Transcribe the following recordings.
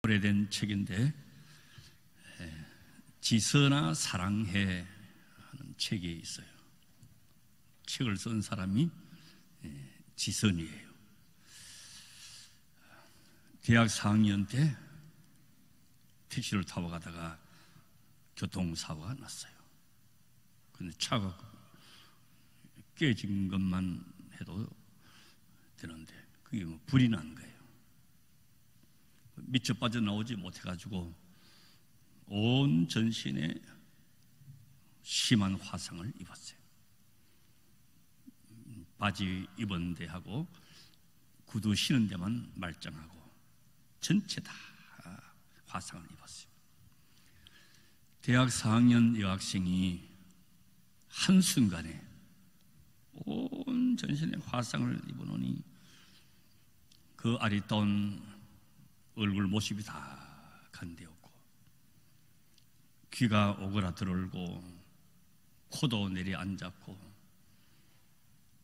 오래된 책인데 지서나 사랑해 하는 책이 있어요. 책을 쓴 사람이 지선이에요. 대학 4학년 때 택시를 타고 가다가 교통사고가 났어요. 근데 차가 깨진 것만 해도 되는데 그게 뭐 불이 난 거예요. 미처 빠져나오지 못해가지고 온 전신에 심한 화상을 입었어요. 바지 입은 데하고 구두 신은 데만 말짱하고 전체 다 화상을 입었어요. 대학 4학년 여학생이 한순간에 온 전신에 화상을 입어놓으니 그 아리따운 얼굴 모습이 다 간대었고 귀가 오그라들고 코도 내려앉았고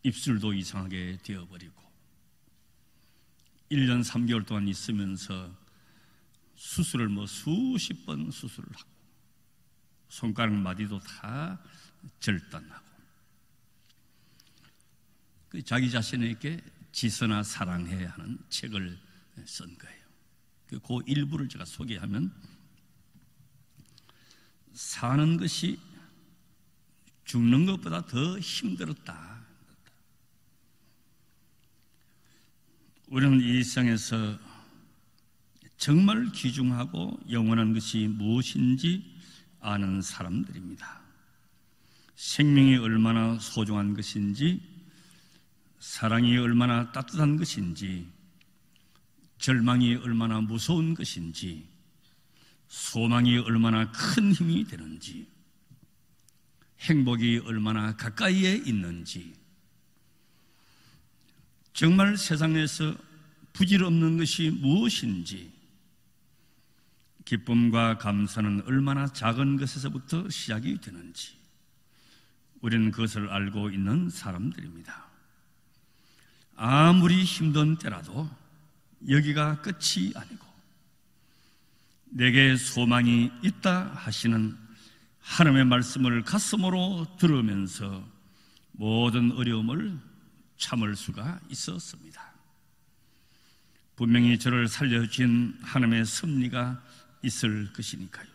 입술도 이상하게 되어버리고 1년 3개월 동안 있으면서 수술을 수십 번 수술을 하고 손가락 마디도 다 절단하고 자기 자신에게 지서나 사랑해 하는 책을 쓴 거예요. 그 일부를 제가 소개하면 사는 것이 죽는 것보다 더 힘들었다. 우리는 이 세상에서 정말 귀중하고 영원한 것이 무엇인지 아는 사람들입니다. 생명이 얼마나 소중한 것인지, 사랑이 얼마나 따뜻한 것인지, 절망이 얼마나 무서운 것인지, 소망이 얼마나 큰 힘이 되는지, 행복이 얼마나 가까이에 있는지, 정말 세상에서 부질없는 것이 무엇인지, 기쁨과 감사는 얼마나 작은 것에서부터 시작이 되는지 우리는 그것을 알고 있는 사람들입니다. 아무리 힘든 때라도 여기가 끝이 아니고 내게 소망이 있다 하시는 하나님의 말씀을 가슴으로 들으면서 모든 어려움을 참을 수가 있었습니다. 분명히 저를 살려주신 하나님의 섭리가 있을 것이니까요.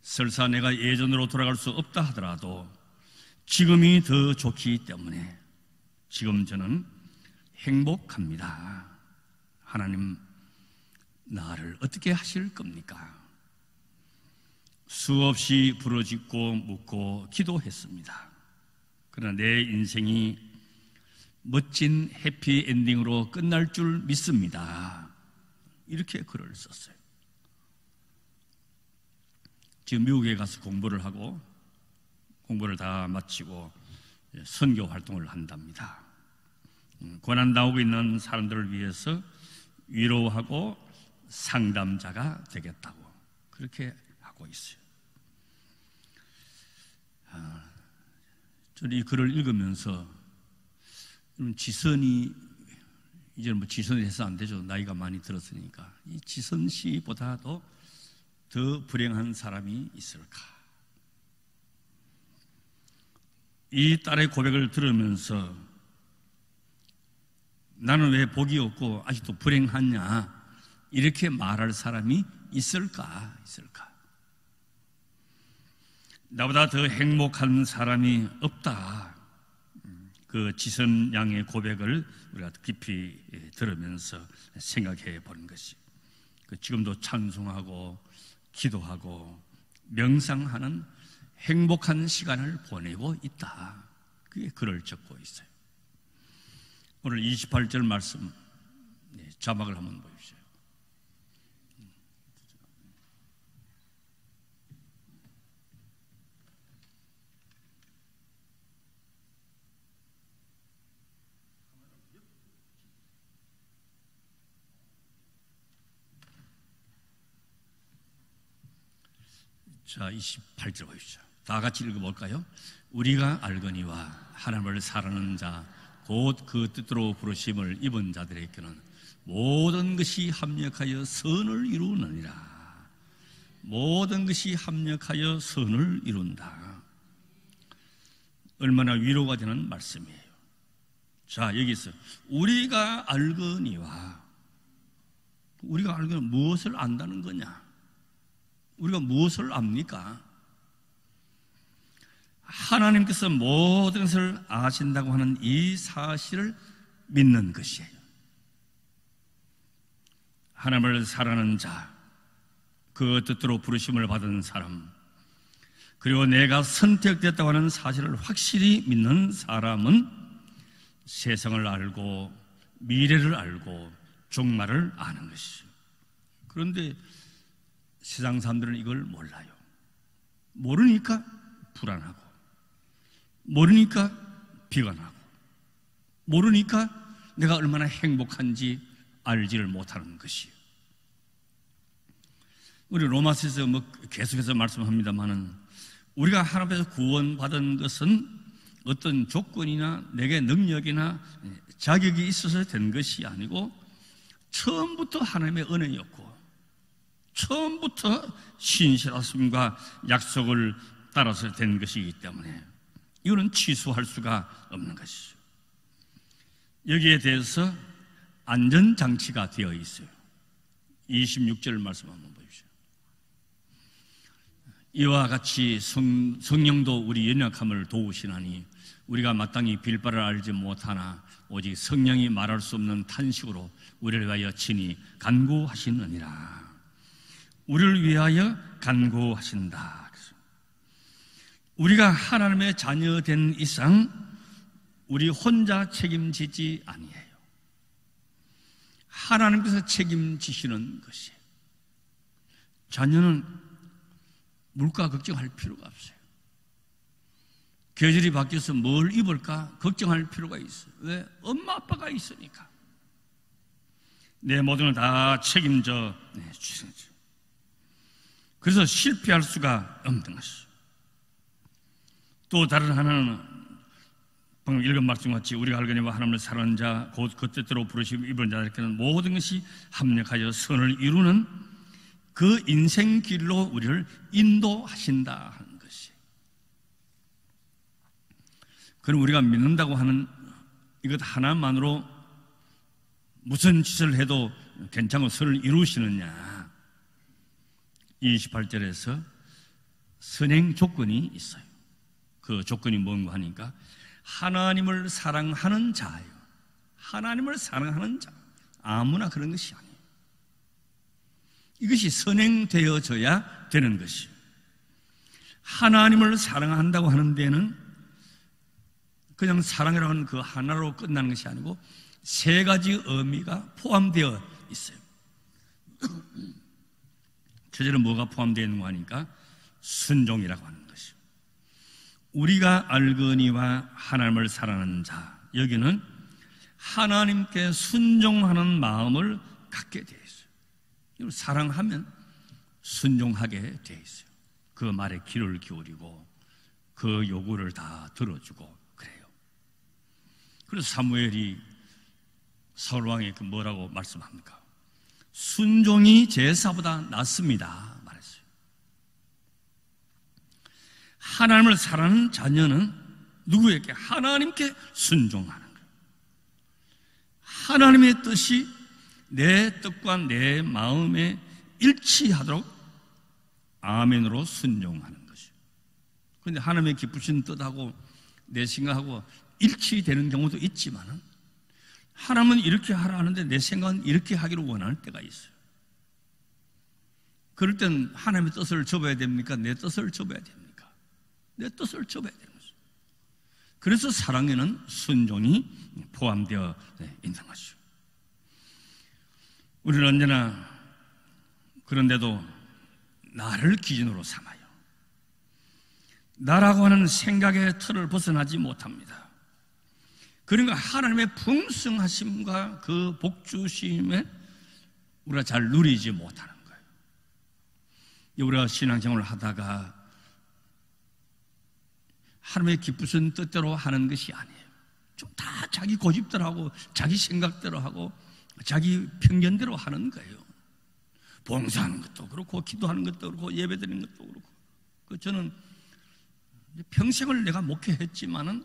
설사 내가 예전으로 돌아갈 수 없다 하더라도 지금이 더 좋기 때문에 지금 저는 행복합니다. 하나님, 나를 어떻게 하실 겁니까? 수없이 부르짖고 묻고 기도했습니다. 그러나 내 인생이 멋진 해피엔딩으로 끝날 줄 믿습니다. 이렇게 글을 썼어요. 지금 미국에 가서 공부를 하고 공부를 다 마치고 선교 활동을 한답니다. 고난당하고 있는 사람들을 위해서 위로하고 상담자가 되겠다고 그렇게 하고 있어요. 저는 이 글을 읽으면서 지선이 이제는 지선이 해서 안 되죠. 나이가 많이 들었으니까. 이 지선 씨보다도 더 불행한 사람이 있을까? 이 딸의 고백을 들으면서 나는 왜 복이 없고 아직도 불행하냐 이렇게 말할 사람이 있을까? 나보다 더 행복한 사람이 없다. 그 지선 양의 고백을 우리가 깊이 들으면서 생각해 보는 것이 지금도 찬송하고 기도하고 명상하는 행복한 시간을 보내고 있다. 그게 글을 적고 있어요. 오늘 28절 말씀 자막을 한번 보십시오. 자, 28절 보십시오. 다 같이 읽어볼까요? 우리가 알거니와 하나님을 사랑하는 자 곧 그 뜻대로 부르심을 입은 자들에게는 모든 것이 합력하여 선을 이루느니라. 모든 것이 합력하여 선을 이룬다. 얼마나 위로가 되는 말씀이에요. 자, 여기서 우리가 알거니와, 우리가 알거니 무엇을 안다는 거냐? 우리가 무엇을 압니까? 하나님께서 모든 것을 아신다고 하는 이 사실을 믿는 것이에요. 하나님을 사랑하는 자, 그 뜻대로 부르심을 받은 사람, 그리고 내가 선택됐다고 하는 사실을 확실히 믿는 사람은 세상을 알고 미래를 알고 종말을 아는 것이죠. 그런데 세상 사람들은 이걸 몰라요. 모르니까 불안하고, 모르니까 비관하고, 모르니까 내가 얼마나 행복한지 알지를 못하는 것이에요. 우리 로마서에서 계속해서 말씀합니다만은, 우리가 하나님 앞에서 구원받은 것은 어떤 조건이나 내게 능력이나 자격이 있어서 된 것이 아니고 처음부터 하나님의 은혜였고 처음부터 신실하심과 약속을 따라서 된 것이기 때문에 이거는 취소할 수가 없는 것이죠. 여기에 대해서 안전장치가 되어 있어요. 26절 말씀 한번 보십시오. 이와 같이 성령도 우리 연약함을 도우시나니 우리가 마땅히 빌바를 알지 못하나 오직 성령이 말할 수 없는 탄식으로 우리를 위하여 친히 간구하시느니라. 우리를 위하여 간구하신다. 우리가 하나님의 자녀된 이상 우리 혼자 책임지지 아니해요. 하나님께서 책임지시는 것이에요. 자녀는 물가 걱정할 필요가 없어요. 계절이 바뀌어서 뭘 입을까 걱정할 필요가 있어요. 왜? 엄마 아빠가 있으니까. 내 모든 걸 다 책임져 주시죠. 그래서 실패할 수가 없는 것이죠. 또 다른 하나는 방금 읽은 말씀같이 우리가 알거니와 하나님을 사랑하는 자 곧 그 뜻대로 부르심 입은 자들께는 모든 것이 합력하여 선을 이루는 그 인생 길로 우리를 인도하신다 하는 것이. 그럼 우리가 믿는다고 하는 이것 하나만으로 무슨 짓을 해도 괜찮고 선을 이루시느냐? 28절에서 선행 조건이 있어요. 그 조건이 뭔가 하니까 하나님을 사랑하는 자예요. 하나님을 사랑하는 자. 아무나 그런 것이 아니에요. 이것이 선행되어져야 되는 것이에요. 하나님을 사랑한다고 하는 데는 그냥 사랑이라고 하는 그 하나로 끝나는 것이 아니고 세 가지 의미가 포함되어 있어요. 첫째는 뭐가 포함되어 있는 거 하니까 순종이라고 하는 것이요. 우리가 알거니와 하나님을 사랑하는 자, 여기는 하나님께 순종하는 마음을 갖게 되어 있어요. 사랑하면 순종하게 되어 있어요. 그 말에 귀를 기울이고 그 요구를 다 들어주고 그래요. 그래서 사무엘이 사울왕에게 뭐라고 말씀합니까? 순종이 제사보다 낫습니다 말했어요. 하나님을 사랑하는 자녀는 누구에게? 하나님께 순종하는 거예요. 하나님의 뜻이 내 뜻과 내 마음에 일치하도록 아멘으로 순종하는 것이에요. 그런데 하나님의 기쁘신 뜻하고 내 생각하고 일치되는 경우도 있지만 하나님은 이렇게 하라 하는데 내 생각은 이렇게 하기를 원하는 때가 있어요. 그럴 땐 하나님의 뜻을 접어야 됩니까? 내 뜻을 접어야 됩니까? 내 뜻을 접어야 되는 거죠. 그래서 사랑에는 순종이 포함되어 있는 것이죠. 우리는 언제나 그런데도 나를 기준으로 삼아요. 나라고 하는 생각의 틀을 벗어나지 못합니다. 그러니까 하나님의 풍성하심과 그 복주심에 우리가 잘 누리지 못하는 거예요. 우리가 신앙생활을 하다가 하나님의 기쁘신 뜻대로 하는 것이 아니에요. 좀 다 자기 고집대로 하고 자기 생각대로 하고 자기 편견대로 하는 거예요. 봉사하는 것도 그렇고 기도하는 것도 그렇고 예배드리는 것도 그렇고. 저는 평생을 내가 목회했지만은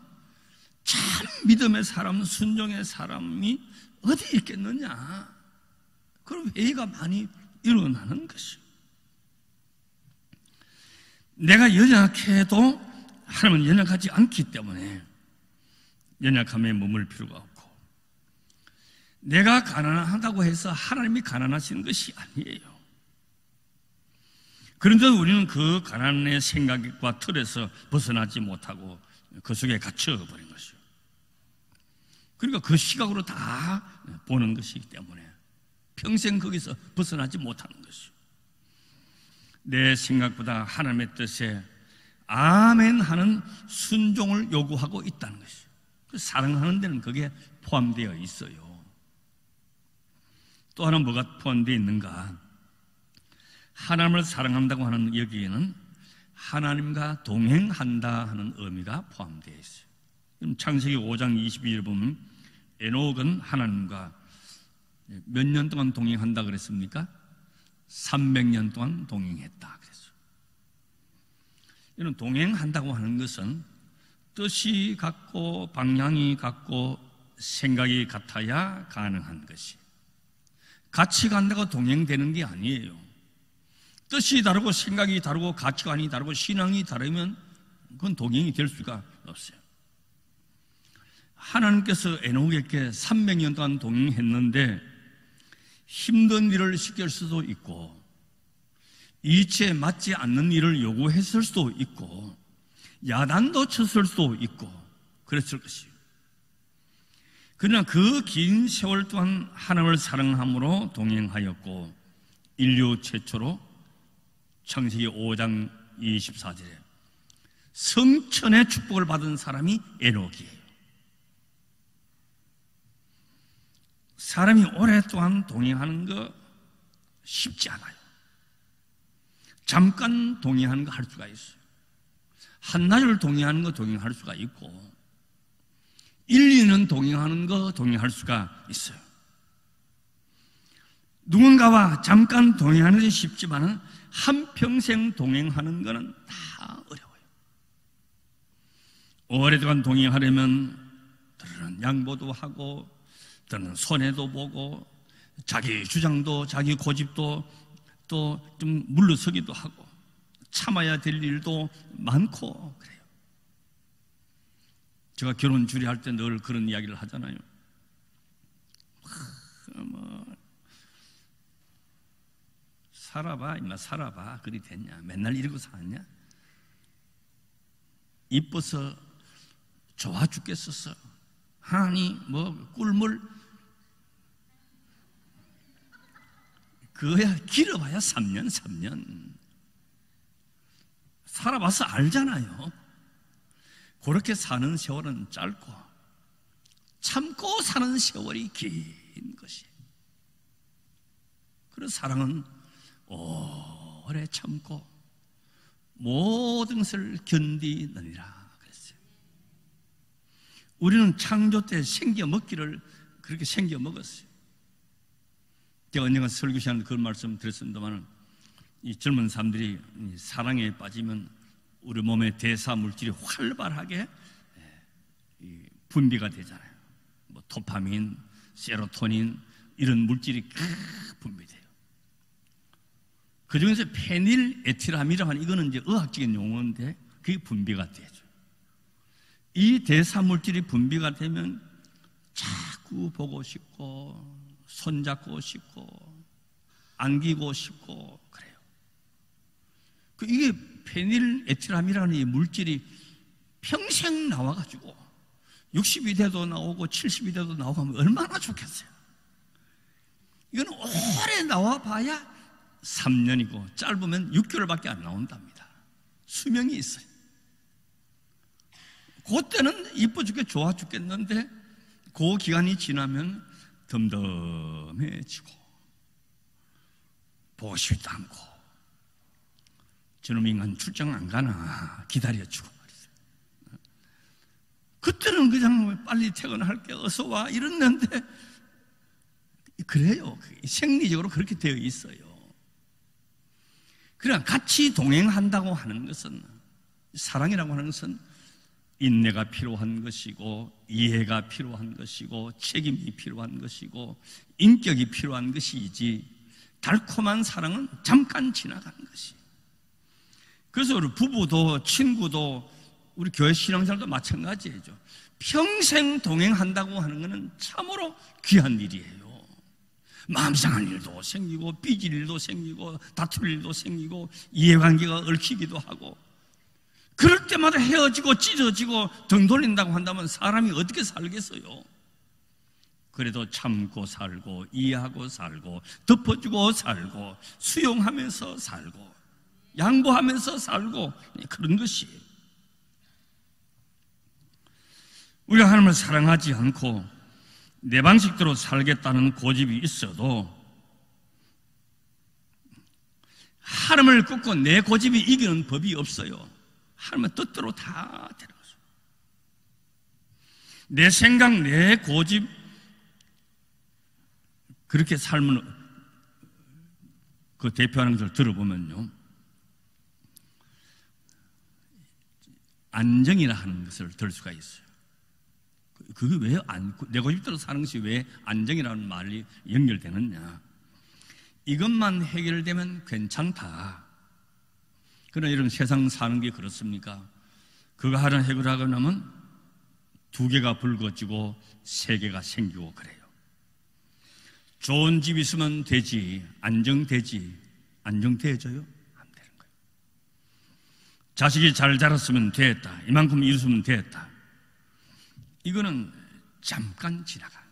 참 믿음의 사람, 순종의 사람이 어디 있겠느냐. 그런 회의가 많이 일어나는 것이요. 내가 연약해도 하나님은 연약하지 않기 때문에 연약함에 머물 필요가 없고, 내가 가난하다고 해서 하나님이 가난하신 것이 아니에요. 그런데 우리는 그 가난의 생각과 틀에서 벗어나지 못하고 그 속에 갇혀버린 것이요. 그러니까 그 시각으로 다 보는 것이기 때문에 평생 거기서 벗어나지 못하는 것이요. 내 생각보다 하나님의 뜻에 아멘 하는 순종을 요구하고 있다는 것이요. 사랑하는 데는 그게 포함되어 있어요. 또 하나 뭐가 포함되어 있는가? 하나님을 사랑한다고 하는 여기에는 하나님과 동행한다 하는 의미가 포함되어 있어요. 창세기 5장 22절 보면 에녹은 하나님과 몇 년 동안 동행한다 그랬습니까? 300년 동안 동행했다 그랬어요. 이런 동행한다고 하는 것은 뜻이 같고 방향이 같고 생각이 같아야 가능한 것이, 같이 간다고 동행되는 게 아니에요. 뜻이 다르고 생각이 다르고 가치관이 다르고 신앙이 다르면 그건 동행이 될 수가 없어요. 하나님께서 에녹에게 300년 동안 동행했는데 힘든 일을 시킬 수도 있고 이치에 맞지 않는 일을 요구했을 수도 있고 야단도 쳤을 수도 있고 그랬을 것이에요. 그러나 그 긴 세월 동안 하나님을 사랑함으로 동행하였고 인류 최초로 창세기 5장 24절에 성천의 축복을 받은 사람이 에녹이에요. 사람이 오랫동안 동행하는 거 쉽지 않아요. 잠깐 동행하는 거 할 수가 있어요. 한나절 동행하는 거 동행할 수가 있고 1, 2년 동행하는 거 동행할 수가 있어요. 누군가와 잠깐 동행하는 것이 쉽지만은 한평생 동행하는 것은 다 어려워요. 오랫동안 동행하려면 때로는 양보도 하고 때로는 손해도 보고 자기 주장도 자기 고집도 또 좀 물러서기도 하고 참아야 될 일도 많고 그래요. 제가 결혼 주례할 때 늘 그런 이야기를 하잖아요. 살아봐 임마 살아봐 그리 됐냐, 맨날 이러고 사냐, 이뻐서 좋아 죽겠었어, 하니 뭐 꿀물 그거야 길어봐야 3년 살아봐서 알잖아요. 그렇게 사는 세월은 짧고 참고 사는 세월이 긴 것이. 그래서 사랑은 오래 참고 모든 것을 견디느니라 그랬어요. 우리는 창조 때 생겨 먹기를 그렇게 생겨 먹었어요. 제가 언젠가 설교 시간에 그런 말씀 드렸습니다만 이 젊은 사람들이 사랑에 빠지면 우리 몸의 대사 물질이 활발하게 분비가 되잖아요. 뭐 도파민, 세로토닌 이런 물질이 분비돼요. 그 중에서 페닐에틸아민이라고 하는 이거는 이제 의학적인 용어인데 그게 분비가 되죠. 이 대사 물질이 분비가 되면 자꾸 보고 싶고 손잡고 싶고 안기고 싶고 그래요. 이게 페닐에틸아민이라는 이 물질이 평생 나와가지고 60이 돼도 나오고 70이 돼도 나오고 하면 얼마나 좋겠어요. 이건 오래 나와봐야 3년이고 짧으면 6개월밖에 안 나온답니다. 수명이 있어요. 그때는 이뻐 죽게 좋아 죽겠는데 그 기간이 지나면 덤덤해지고 보고 싶지도 않고 저놈 인간 출장 안 가나 기다려주고 말이죠. 그때는 그냥 빨리 퇴근할게 어서 와 이랬는데 그래요. 생리적으로 그렇게 되어 있어요. 그러나 같이 동행한다고 하는 것은, 사랑이라고 하는 것은 인내가 필요한 것이고, 이해가 필요한 것이고, 책임이 필요한 것이고, 인격이 필요한 것이지, 달콤한 사랑은 잠깐 지나가는 것이. 그래서 우리 부부도 친구도 우리 교회 신앙생활도 마찬가지예요. 평생 동행한다고 하는 것은 참으로 귀한 일이에요. 마음 상할 일도 생기고, 삐질 일도 생기고, 다툴 일도 생기고, 이해관계가 얽히기도 하고, 그럴 때마다 헤어지고 찢어지고 등 돌린다고 한다면 사람이 어떻게 살겠어요? 그래도 참고 살고, 이해하고 살고, 덮어주고 살고, 수용하면서 살고, 양보하면서 살고, 그런 것이에요. 우리가 하나님을 사랑하지 않고 내 방식대로 살겠다는 고집이 있어도 하나님을 꺾고 내 고집이 이기는 법이 없어요. 하나님의 뜻대로 다 데려가죠. 내 생각, 내 고집, 그렇게 삶을 그 대표하는 것을 들어보면요, 안정이라 하는 것을 들 수가 있어요. 그게 왜 내 고집대로 사는 것이 왜 안정이라는 말이 연결되느냐? 이것만 해결되면 괜찮다. 그러나 이런 세상 사는 게 그렇습니까? 그거 하나 해결하고 나면 두 개가 붉어지고 세 개가 생기고 그래요. 좋은 집 있으면 되지, 안정되지, 안정되어져요? 안 되는 거예요. 자식이 잘 자랐으면 됐다, 이만큼 이루면 됐다. 이거는 잠깐 지나가.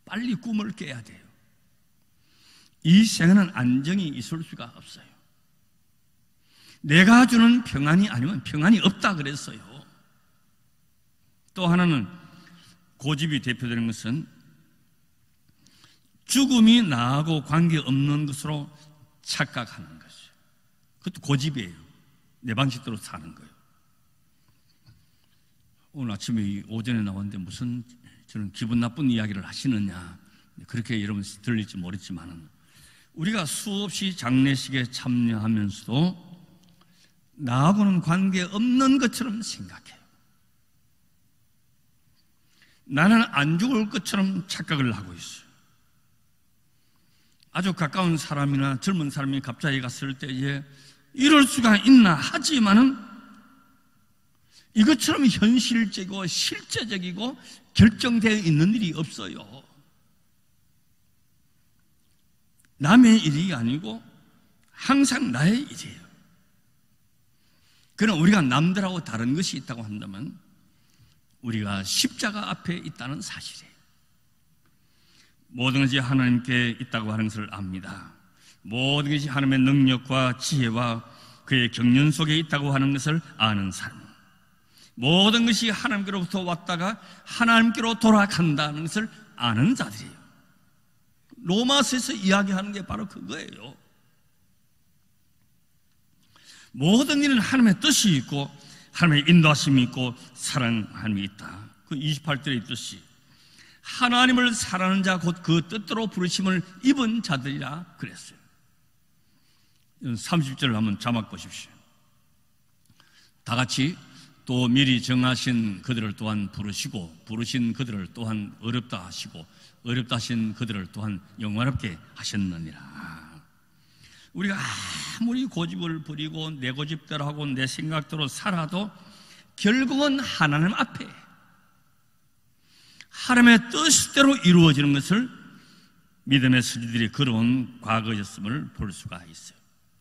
빨리 꿈을 깨야 돼요. 이 생에는 안정이 있을 수가 없어요. 내가 주는 평안이 아니면 평안이 없다 그랬어요. 또 하나는 고집이 대표되는 것은 죽음이 나하고 관계없는 것으로 착각하는 것이에요. 그것도 고집이에요. 내 방식대로 사는 거예요. 오늘 아침에 오전에 나왔는데 무슨 저는 기분 나쁜 이야기를 하시느냐, 그렇게 여러분 들릴지 모르지만, 우리가 수없이 장례식에 참여하면서도 나하고는 관계없는 것처럼 생각해요. 나는 안 죽을 것처럼 착각을 하고 있어요. 아주 가까운 사람이나 젊은 사람이 갑자기 갔을 때에 이럴 수가 있나 하지만은 이것처럼 현실적이고 실제적이고 결정되어 있는 일이 없어요. 남의 일이 아니고 항상 나의 일이에요. 그러나 우리가 남들하고 다른 것이 있다고 한다면 우리가 십자가 앞에 있다는 사실이에요. 모든 것이 하나님께 있다고 하는 것을 압니다. 모든 것이 하나님의 능력과 지혜와 그의 경륜 속에 있다고 하는 것을 아는 삶. 모든 것이 하나님께로부터 왔다가 하나님께로 돌아간다는 것을 아는 자들이에요. 로마서에서 이야기하는 게 바로 그거예요. 모든 일은 하나님의 뜻이 있고 하나님의 인도하심이 있고 사랑함이 있다. 그 28절에 있듯이 하나님을 사랑하는 자 곧 그 뜻대로 부르심을 입은 자들이라 그랬어요. 30절을 한번 자막 보십시오. 다 같이 또 미리 정하신 그들을 또한 부르시고 부르신 그들을 또한 어렵다 하시고 어렵다 하신 그들을 또한 영원롭게 하셨느니라. 우리가 아무리 고집을 부리고 내 고집대로 하고 내 생각대로 살아도 결국은 하나님 앞에 하나님의 뜻대로 이루어지는 것을 믿음의 스리들이 걸어온 과거였음을 볼 수가 있어요.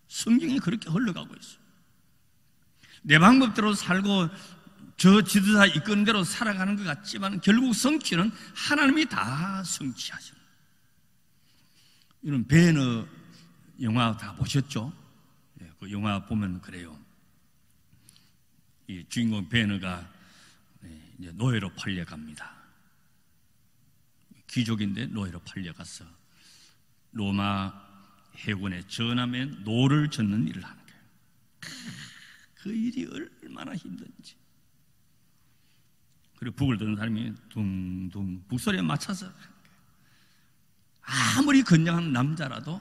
성경이 그렇게 흘러가고 있어요. 내 방법대로 살고 저 지도자 이끄는 대로 살아가는 것 같지만 결국 성취는 하나님이 다 성취하시는. 이런 베너 영화 다 보셨죠? 그 영화 보면 그래요. 이 주인공 베너가 이제 노예로 팔려갑니다. 귀족인데 노예로 팔려가서 로마 해군의 전함에 노를 젓는 일을 하는 거예요. 그 일이 얼마나 힘든지. 그리고 북을 듣는 사람이 둥둥 북소리에 맞춰서 아무리 건장한 남자라도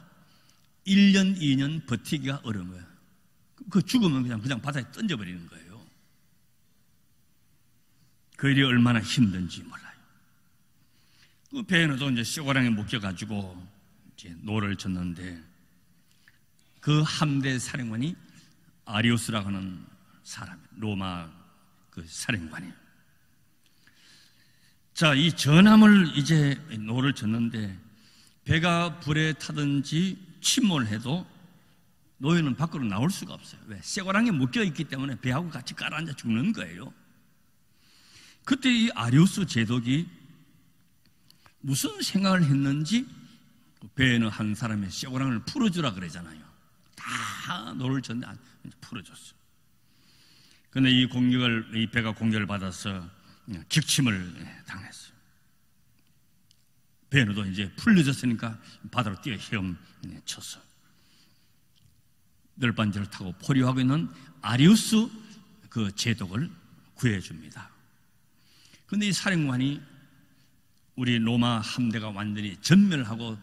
1년, 2년 버티기가 어려운 거예요. 그 죽으면 그냥 바다에 던져버리는 거예요. 그 일이 얼마나 힘든지 몰라요. 그 베네도 이제 쇠고랑에 묶여가지고 이제 노를 젓는데 그 함대 사령관이 아리우스라고 하는 사람, 로마 그 사령관이에요. 자, 이 전함을 이제 노를 젓는데 배가 불에 타든지 침몰해도 노예는 밖으로 나올 수가 없어요. 왜? 쇠고랑에 묶여 있기 때문에 배하고 같이 깔아앉아 죽는 거예요. 그때 이 아리우스 제독이 무슨 생각을 했는지 배에는 한 사람의 쇠고랑을 풀어주라 그러잖아요. 다 노를 젓는데 풀어줬어. 그런데 이 배가 공격을 받아서 격침을 당했어요. 베네도 이제 풀려졌으니까 바다로 뛰어 헤엄쳤어. 널빤지를 타고 포류하고 있는 아리우스 그 제독을 구해줍니다. 그런데 이 사령관이 우리 로마 함대가 완전히 전멸하고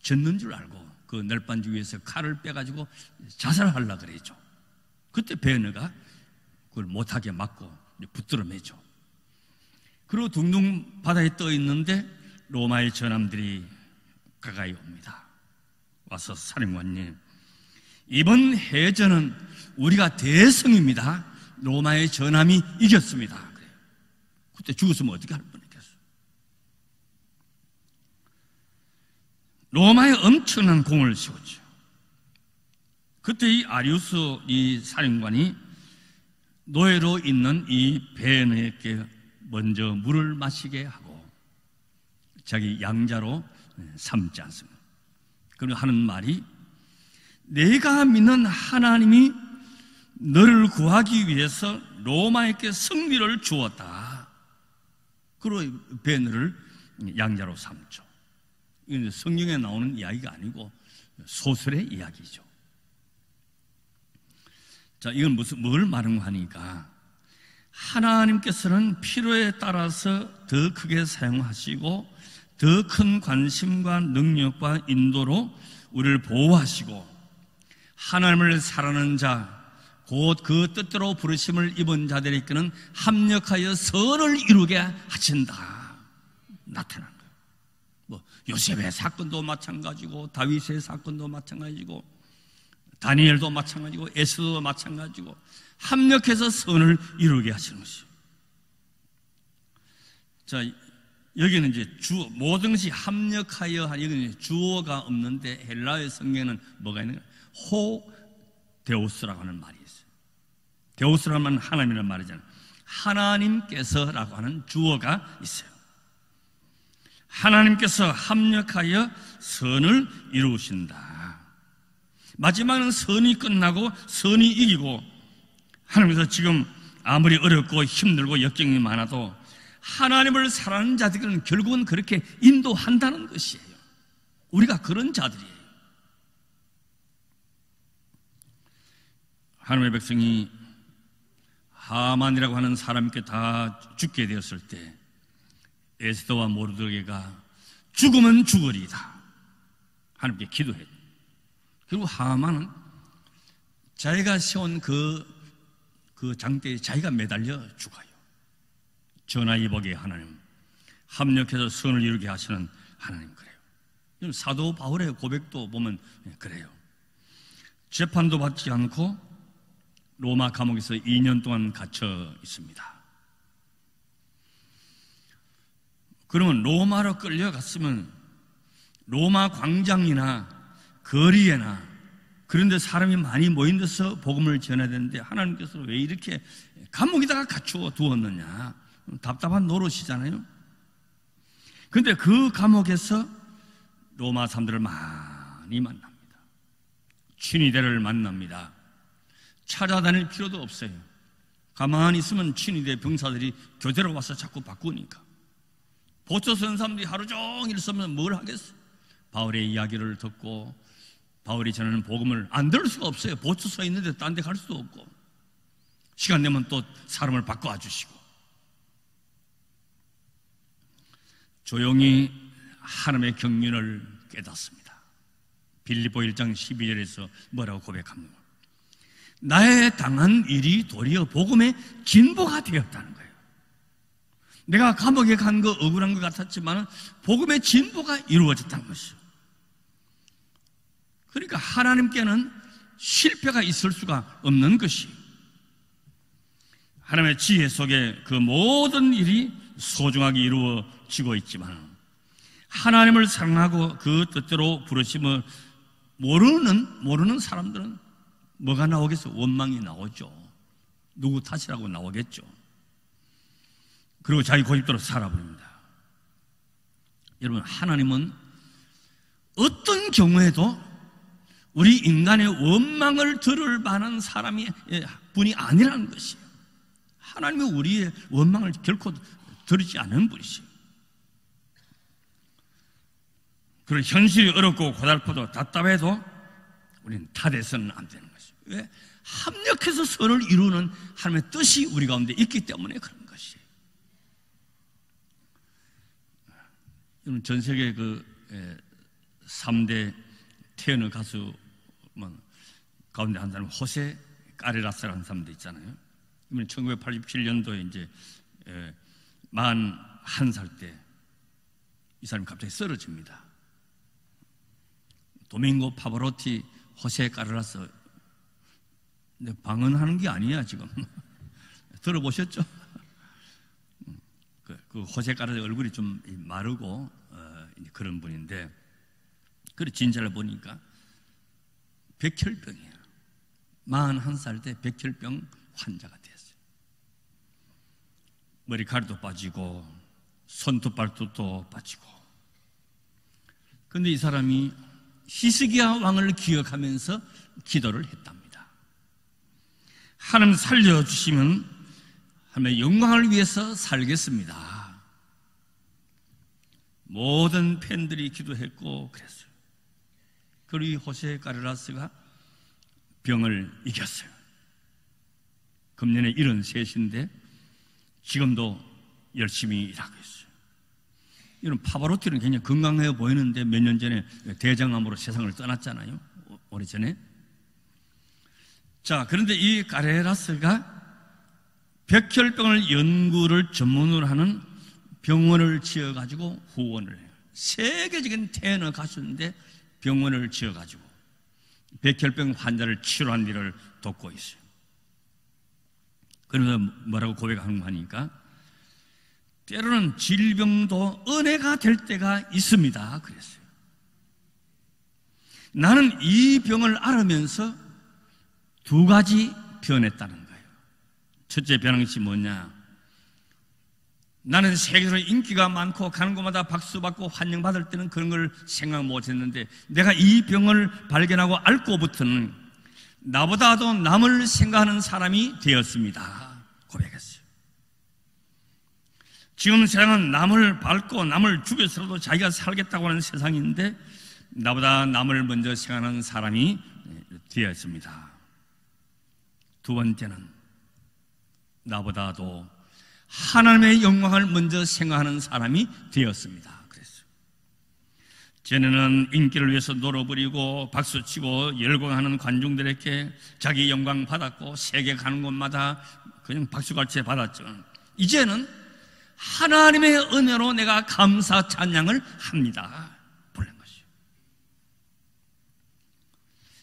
졌는 줄 알고 그 널빤지 위에서 칼을 빼가지고 자살하려고 그러죠. 그때 베네가 그걸 못하게 막고 붙들어 매죠. 그리고 둥둥 바다에 떠 있는데 로마의 전함들이 가까이 옵니다. 와서 사령관님, 이번 해전은 우리가 대승입니다. 로마의 전함이 이겼습니다. 그래요. 그때 죽었으면 어떻게 할 뻔했겠어요? 로마에 엄청난 공을 세웠죠. 그때 이 아리우스 이 사령관이 노예로 있는 이 베네에게 먼저 물을 마시게 하고 자기 양자로 삼지 않습니다. 그리고 하는 말이, 내가 믿는 하나님이 너를 구하기 위해서 로마에게 승리를 주었다. 그리고 베네를 양자로 삼죠. 이건 성경에 나오는 이야기가 아니고 소설의 이야기죠. 자, 이건 뭘 말하는 거 하니까, 하나님께서는 필요에 따라서 더 크게 사용하시고 더 큰 관심과 능력과 인도로 우리를 보호하시고 하나님을 사랑하는 자, 곧 그 뜻대로 부르심을 입은 자들에게는 합력하여 선을 이루게 하신다. 나타난 거예요. 뭐 요셉의 사건도 마찬가지고 다윗의 사건도 마찬가지고 다니엘도 마찬가지고 에스더도 마찬가지고 합력해서 선을 이루게 하시는 것이죠. 자, 여기는 이제 모든 것이 합력하여, 여기는 주어가 없는데 헬라의 성경에는 뭐가 있는가? 호 데우스라고 하는 말이 있어요. 데우스라는 말은 하나님이라는 말이잖아요. 하나님께서라고 하는 주어가 있어요. 하나님께서 합력하여 선을 이루신다. 마지막은 선이 끝나고 선이 이기고, 하나님께서 지금 아무리 어렵고 힘들고 역경이 많아도 하나님을 사랑하는 자들은 결국은 그렇게 인도한다는 것이에요. 우리가 그런 자들이에요. 하나님의 백성이 하만이라고 하는 사람께 다 죽게 되었을 때 에스더와 모르드게가 죽으면 죽으리이다 하나님께 기도했죠. 그리고 하만은 자기가 세운 그 장대에 자기가 매달려 죽어요. 전하이복의 하나님, 합력해서 선을 이루게 하시는 하나님, 그래요. 사도 바울의 고백도 보면 그래요. 재판도 받지 않고 로마 감옥에서 2년 동안 갇혀 있습니다. 그러면 로마로 끌려갔으면 로마 광장이나 거리에나 그런 데 사람이 많이 모인 데서 복음을 전해야 되는데 하나님께서 왜 이렇게 감옥에다가 갖추어 두었느냐. 답답한 노릇이잖아요. 그런데 그 감옥에서 로마 사람들을 많이 만납니다. 친위대를 만납니다. 찾아다닐 필요도 없어요. 가만히 있으면 친위대 병사들이 교대로 와서 자꾸 바꾸니까. 보초 선 사람들이 하루 종일 있으면 뭘 하겠어? 바울의 이야기를 듣고 바울이 전하는 복음을 안 들을 수가 없어요. 보초 서 있는데 딴 데 갈 수도 없고, 시간 되면 또 사람을 바꿔와 주시고. 조용히 하나님의 경륜을 깨닫습니다. 빌립보 1장 12절에서 뭐라고 고백합니까? 나의 당한 일이 도리어 복음의 진보가 되었다는 거예요. 내가 감옥에 간 거 억울한 것 같았지만 복음의 진보가 이루어졌다는 것이죠. 그러니까 하나님께는 실패가 있을 수가 없는 것이, 하나님의 지혜 속에 그 모든 일이 소중하게 이루어지고 있지만 하나님을 사랑하고 그 뜻대로 부르심을 모르는 사람들은 뭐가 나오겠어? 원망이 나오죠. 누구 탓이라고 나오겠죠. 그리고 자기 고집대로 살아버립니다. 여러분, 하나님은 어떤 경우에도 우리 인간의 원망을 들을 만한 분이 아니라는 것이에요. 하나님은 우리의 원망을 결코 들지 않은 분이시에요. 그리고 현실이 어렵고 고달프고 답답해도 우리는 탓해서는 안 되는 것이에요. 왜? 합력해서 선을 이루는 하나님의 뜻이 우리 가운데 있기 때문에 그런 것이에요. 여러분, 전 세계 3대 테너 가수 가운데 한 사람, 호세 까레라스라는 사람도 있잖아요. 1987년도에 이제 41살 때 이 사람이 갑자기 쓰러집니다. 도밍고 파바로티, 호세 까레라스. 근데 방언하는 게 아니야 지금. 들어보셨죠? 그 호세 까레라스 얼굴이 좀 마르고 그런 분인데, 그래 진찰을 보니까 백혈병이에요. 41살 때 백혈병 환자가 됐어요. 머리카락도 빠지고 손톱 발톱도 빠지고. 그런데 이 사람이 히스기야 왕을 기억하면서 기도를 했답니다. 하나님 살려주시면 하나님의 영광을 위해서 살겠습니다. 모든 팬들이 기도했고 그랬어요. 그리고 호세 까레라스가 병을 이겼어요. 금년에 73인데 지금도 열심히 일하고 있어요. 이런 파바로티는 굉장히 건강해 보이는데 몇 년 전에 대장암으로 세상을 떠났잖아요. 오래전에. 자, 그런데 이 까레라스가 백혈병을 연구를 전문으로 하는 병원을 지어가지고 후원을 해요. 세계적인 테너 가수인데 병원을 지어가지고 백혈병 환자를 치료한 일을 돕고 있어요. 그러면서 뭐라고 고백하는 거 하니까, 때로는 질병도 은혜가 될 때가 있습니다 그랬어요. 나는 이 병을 앓으면서 2가지 변했다는 거예요. 첫째 변한 것이 뭐냐? 나는 세계적으로 인기가 많고 가는 곳마다 박수받고 환영받을 때는 그런 걸 생각 못했는데, 내가 이 병을 발견하고 앓고부터는 나보다도 남을 생각하는 사람이 되었습니다 고백했어요. 지금 세상은 남을 밟고 남을 죽여서라도 자기가 살겠다고 하는 세상인데 나보다 남을 먼저 생각하는 사람이 되었습니다. 2번째는 나보다도 하나님의 영광을 먼저 생각하는 사람이 되었습니다 그랬어요. 전에는 인기를 위해서 놀아버리고 박수치고 열광하는 관중들에게 자기 영광 받았고 세계 가는 곳마다 그냥 박수갈채 받았죠. 이제는 하나님의 은혜로 내가 감사 찬양을 합니다 부른 것이요.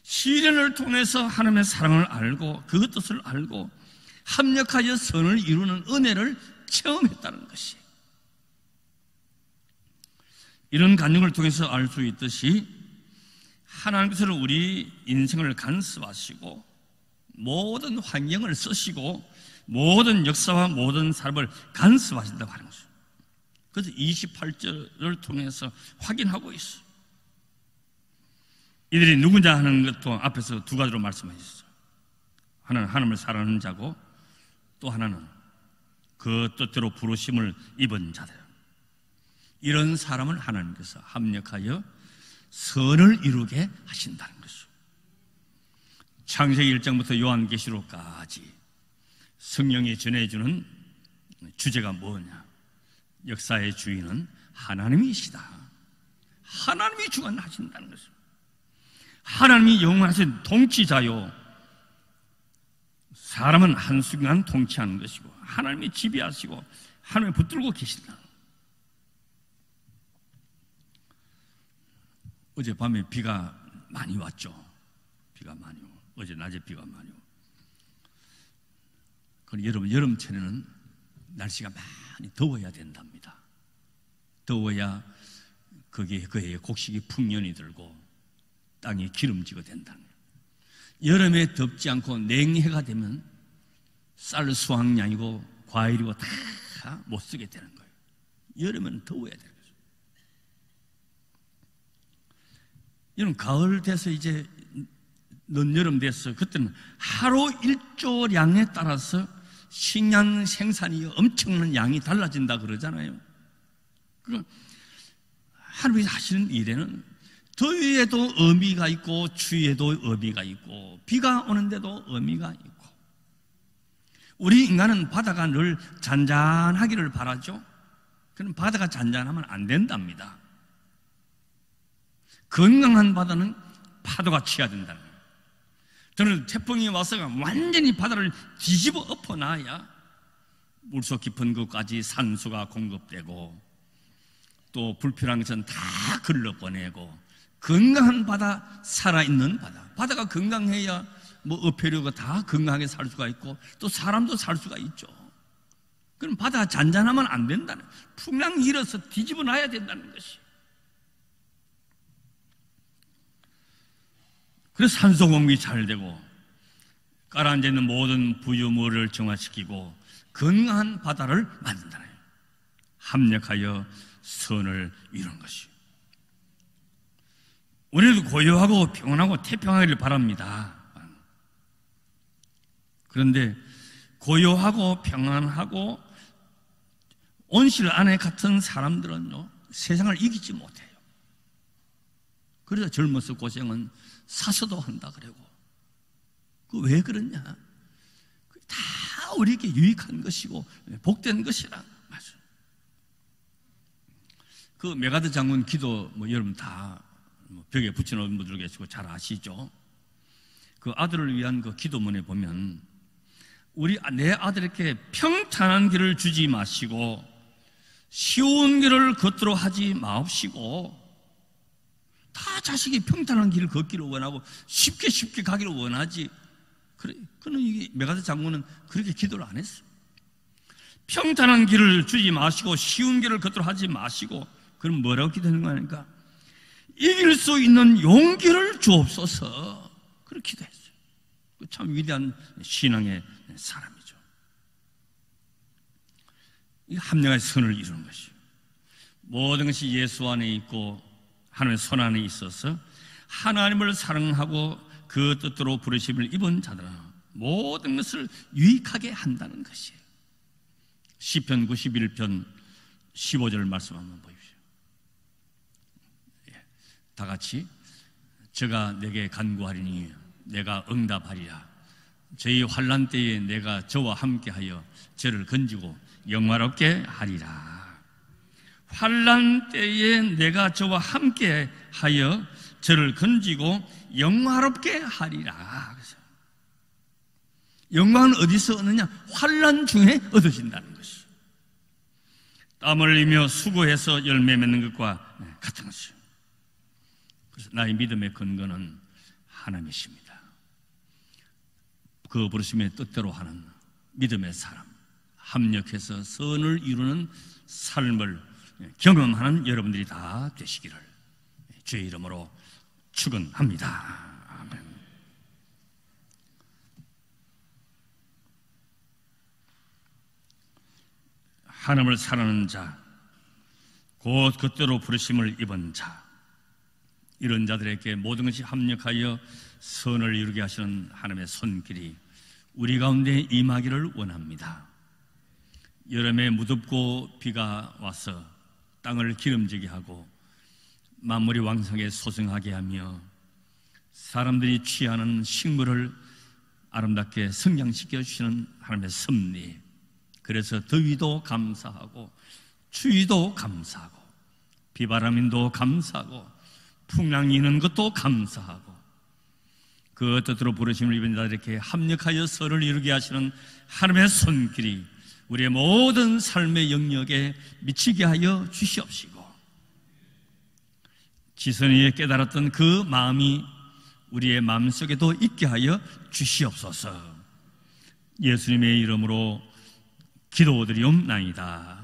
시련을 통해서 하나님의 사랑을 알고 그 뜻을 알고 합력하여 선을 이루는 은혜를 체험했다는 것이, 이런 간증을 통해서 알 수 있듯이 하나님께서는 우리 인생을 간섭하시고 모든 환경을 쓰시고 모든 역사와 모든 삶을 간섭하신다고 하는 것이죠. 그래서 28절을 통해서 확인하고 있어요. 이들이 누구냐 하는 것도 앞에서 2가지로 말씀하셨어요. 하나는 하나님을 사랑하는 자고 또 하나는 그 뜻대로 부르심을 입은 자들. 이런 사람을 하나님께서 합력하여 선을 이루게 하신다는 것이죠. 창세기 1장부터 요한계시록까지 성령이 전해주는 주제가 뭐냐? 역사의 주인은 하나님이시다. 하나님이 주관하신다는 것입니다. 하나님이 영원하신 통치자요, 사람은 한순간 통치하는 것이고 하나님이 지배하시고 하나님이 붙들고 계신다. 어젯밤에 비가 많이 왔죠. 비가 많이 오고 어제 낮에 비가 많이 오고. 그럼 여러분, 여름철에는 날씨가 많이 더워야 된답니다. 더워야 그에 곡식이 풍년이 들고 땅이 기름지고 된다는 거예요. 여름에 덥지 않고 냉해가 되면 쌀 수확량이고 과일이고 다 못 쓰게 되는 거예요. 여름에는 더워야 되는 거죠. 여름 가을 돼서 이제 늦여름 돼서 그때는 하루 일조량에 따라서 식량 생산이 엄청난 양이 달라진다 그러잖아요. 하나님이 하시는 일에는 더위에도 의미가 있고 추위에도 의미가 있고 비가 오는데도 의미가 있고, 우리 인간은 바다가 늘 잔잔하기를 바라죠. 그럼 바다가 잔잔하면 안 된답니다. 건강한 바다는 파도가 치야 된다는 거예요. 저는 태풍이 와서 완전히 바다를 뒤집어 엎어놔야 물속 깊은 곳까지 산소가 공급되고 또 불필요한 것은 다 걸러보내고, 건강한 바다, 살아있는 바다, 바다가 건강해야 뭐 어패류가 다 건강하게 살 수가 있고 또 사람도 살 수가 있죠. 그럼 바다가 잔잔하면 안 된다는, 풍랑 일어서 뒤집어 놔야 된다는 것이. 그래서 산소 공급이 잘 되고 가라앉아 있는 모든 부유물을 정화시키고 건강한 바다를 만든다는 거예요. 합력하여 선을 이루는 것이요. 우리도 고요하고 평온하고 태평하기를 바랍니다. 그런데 고요하고 평안하고 온실 안에 같은 사람들은요, 세상을 이기지 못해요. 그래서 젊어서 고생은 사서도 한다 그러고. 그 왜 그러냐? 다 우리에게 유익한 것이고 복된 것이라. 맞아요. 그 메가드 장군 기도 여러분 다 벽에 붙여놓은 분들 계시고 잘 아시죠? 그 아들을 위한 그 기도문에 보면 내 아들에게 평탄한 길을 주지 마시고 쉬운 길을 걷도록 하지 마옵시고. 다 자식이 평탄한 길을 걷기를 원하고 쉽게 가기를 원하지. 그는 이게 메가드 장군은 그렇게 기도를 안 했어요. 평탄한 길을 주지 마시고 쉬운 길을 걷도록 하지 마시고. 그럼 뭐라고 기도하는 거 아닙니까? 이길 수 있는 용기를 주옵소서. 그렇게 기도했어요. 참 위대한 신앙의 사람이죠. 이 합력의 선을 이루는 것이요, 모든 것이 예수 안에 있고 하나님의 손 안에 있어서 하나님을 사랑하고 그 뜻대로 부르심을 입은 자들은 모든 것을 유익하게 한다는 것이에요. 시편 91편 15절 말씀 한번 보십시오. 다 같이. 저가 내게 간구하리니 내가 응답하리라. 저희 환난 때에 내가 저와 함께하여 저를 건지고 영화롭게 하리라. 환난 때에 내가 저와 함께하여 저를 건지고 영화롭게 하리라. 그래서 영광은 어디서 얻느냐? 환난 중에 얻어진다는 것이. 땀 흘리며 수고해서 열매 맺는 것과 같은 것이요. 그래서 나의 믿음의 근거는 하나님이십니다. 그 부르심의 뜻대로 하는 믿음의 사람, 합력해서 선을 이루는 삶을 경험하는 여러분들이 다 되시기를 주의 이름으로 축원합니다. 아멘. 하나님을 사랑하는 자, 곧 그때로 부르심을 입은 자, 이런 자들에게 모든 것이 합력하여 선을 이루게 하시는 하나님의 손길이 우리 가운데 임하기를 원합니다. 여름에 무덥고 비가 와서 땅을 기름지게 하고 만물이 왕성하게 소생하게 하며 사람들이 취하는 식물을 아름답게 성장시켜 주시는 하나님의 섭리, 그래서 더위도 감사하고 추위도 감사하고 비바람인도 감사하고 풍랑이 있는 것도 감사하고 그 뜻대로 부르심을 입은 자들에게 합력하여 선을 이루게 하시는 하나님의 손길이 우리의 모든 삶의 영역에 미치게 하여 주시옵시고, 지선이에 깨달았던 그 마음이 우리의 마음속에도 있게 하여 주시옵소서. 예수님의 이름으로 기도드리옵나이다.